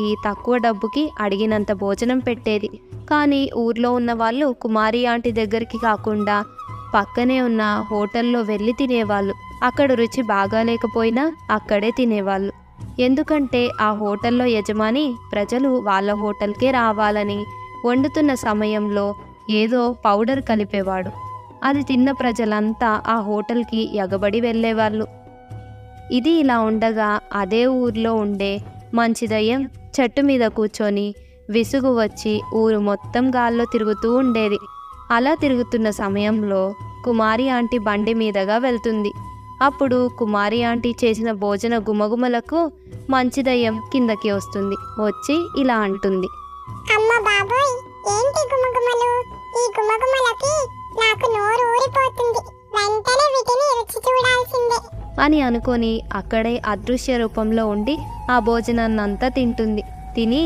వాళ్ళకి తక్కువ డబ్బుకి అడిగినంత భోజనం పెట్టేది. కానీ ఊర్లో ఉన్న వాళ్ళు కుమారి ఆంటీ దగ్గరికి కాకుండా పక్కనే ఉన్న హోటల్లో వెళ్ళి తినేవాళ్ళు. అక్కడ రుచి బాగాలేకపోయినా అక్కడే తినేవాళ్ళు. ఎందుకంటే ఆ హోటల్లో యజమాని ప్రజలు వాళ్ళ హోటల్కే రావాలని వండుతున్న సమయంలో ఏదో పౌడర్ కలిపేవాడు. అది తిన్న ప్రజలంతా ఆ హోటల్కి ఎగబడి వెళ్ళేవాళ్ళు. ఇది ఇలా ఉండగా అదే ఊర్లో ఉండే మంచి దయ్యం చెట్టు మీద కూర్చొని విసుగు వచ్చి ఊరు మొత్తం గాల్లో తిరుగుతూ ఉండేది. అలా తిరుగుతున్న సమయంలో కుమారి ఆంటీ బండి మీదగా వెళ్తుంది. అప్పుడు కుమారి ఆంటీ చేసిన భోజన గుమగుమలకు మంచి దయ్యం కిందకి వస్తుంది. వచ్చి ఇలా అంటుంది, అమ్మ బాబోయ్, ఏంటి గుమగుమలు? ఈ గుమగుమలకి నాకు నోరు ఊరిపోతుంది. వెంటనే వీటిని రుచి చూడాల్సిందే అని అనుకొని అక్కడే అదృశ్య రూపంలో ఉండి ఆ భోజనాన్నంతా తింటుంది. తిని